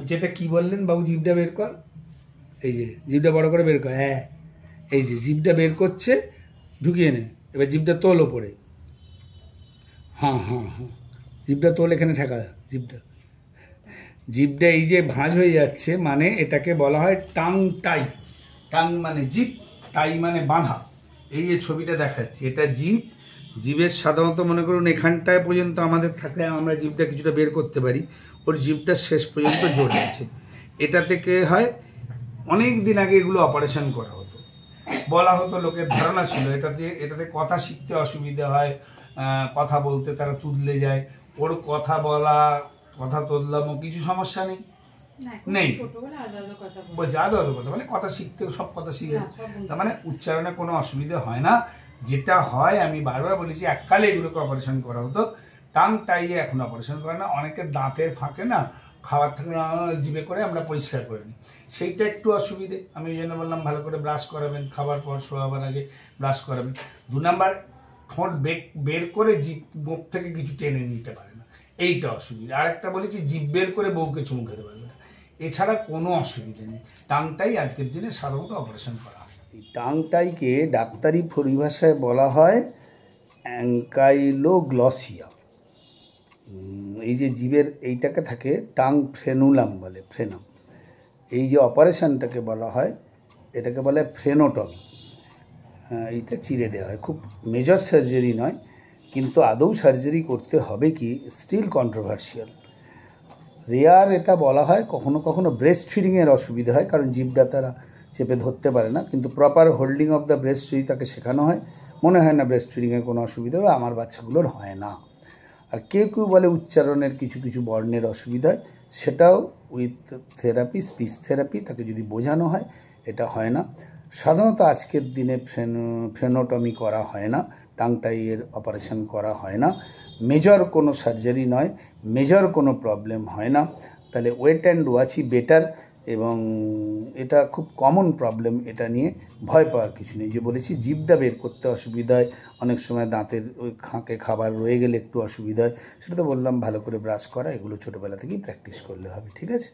যেটা কি বললেন বাবু, জিভটা বের কর, এই যে জিভটা বড় করে বের কর, হ্যাঁ এই যে জিভটা বের করছে, ঢুকিয়ে নে, এবার জিভটা তোল ওপরে, হ্যাঁ হ্যাঁ হ্যাঁ, জিভটা তোল, এখানে ঠেকা জিভটা, জিভটা এই যে ভাঁজ হয়ে যাচ্ছে মানে এটাকে বলা হয় টাং টাই। টাং মানে জিভ, টাই মানে বাঁধা। এই যে ছবিটা দেখাচ্ছি এটা জিভ, জিভের সাধারণত মনে করুন এখানটায় পর্যন্ত আমাদের থাকলে আমরা জিভটা কিছুটা বের করতে পারি, ওর জিভটা শেষ পর্যন্ত জোরে আছে। এটা থেকে হয় অনেক দিন আগে এগুলো অপারেশন করা হতো, বলা হতো, লোকের ধারণা ছিল এটাতে কথা শিখতে অসুবিধা হয়, কথা বলতে তারা তুদলে যায়। ওর কথা বলা, কথা তুদলামো কিছু সমস্যা নেই, নেই বলছে আদৌ আদৌ কথা মানে কথা শিখতে সব কথা শিখে, তার মানে উচ্চারণে কোনো অসুবিধা হয় না। যেটা হয় আমি বারবার বলেছি, এককালে এগুলোকে অপারেশন করা হতো, টাং টাইয়ে এখন অপারেশন করে না। অনেকের দাঁতের ফাঁকে না খাবার থেকে জিভে করে আমরা পরিষ্কার করে নিই, সেইটা একটু অসুবিধে। আমি ওই জন্য বললাম ভালো করে ব্রাশ করাবেন, খাবার পর শোয়াবার আগে ব্রাশ করাবেন। 2 নাম্বার, ঠোঁট বের করে জিভ মুখ থেকে কিছু টেনে নিতে পারে না, এইটা অসুবিধা। আরেকটা বলেছি, জিভ বের করে বউকে চুমু খেতে পারবে না, এছাড়া কোনো অসুবিধা নেই। টাংটাই আজকের দিনে সাধারণত অপারেশন করা হয়। এই টাংটাইকে ডাক্তারি পরিভাষায় বলা হয় অ্যাঙ্কাইলোগ্লসিয়া। এই যে জীবের এইটাকে থাকে টাং ফ্রেনুলাম বলে, ফ্রেনাম। এই যে অপারেশনটাকে বলা হয় এটাকে বলে ফ্রেনোটমি। এইটা চিরে দেওয়া হয়, খুব মেজর সার্জারি নয়, কিন্তু আদৌ সার্জারি করতে হবে কি স্টিল কন্ট্রোভার্সিয়াল। রেয়ার এটা বলা হয়, কখনো কখনো ব্রেস্ট ফিডিংয়ের অসুবিধা হয়, কারণ জিভটা তারা চেপে ধরতে পারে না, কিন্তু proper holding of the breast যদি তাকে শেখানো হয়, মনে হয় না ব্রেস্ট ফিডিংয়ের কোনো অসুবিধা হবে, আমার বাচ্চাগুলোর হয় না। আর কেউ কেউ বলে উচ্চারণের কিছু কিছু বর্ণের অসুবিধা হয়, সেটাও উইথ থেরাপি, স্পিচ থেরাপি তাকে যদি বোঝানো হয়, এটা হয় না। সাধারণত আজকের দিনে ফ্রেনোটমি করা হয় না, টাংটাইয়ের অপারেশন করা হয় না, মেজর কোনো সার্জারি নয়, মেজর কোনো প্রবলেম হয় না। তাহলে ওয়েট অ্যান্ড ওয়াচই বেটার, এবং এটা খুব কমন প্রবলেম, এটা নিয়ে ভয় পাওয়ার কিছু নেই। যে বলেছি জিভটা বের করতে অসুবিধা হয়, অনেক সময় দাঁতের ওই খাঁকে খাবার রয়ে গেলে একটু অসুবিধা হয়, সেটা তো বললাম ভালো করে ব্রাশ করা, এগুলো ছোটোবেলা থেকেই প্র্যাকটিস করলে হবে, ঠিক আছে।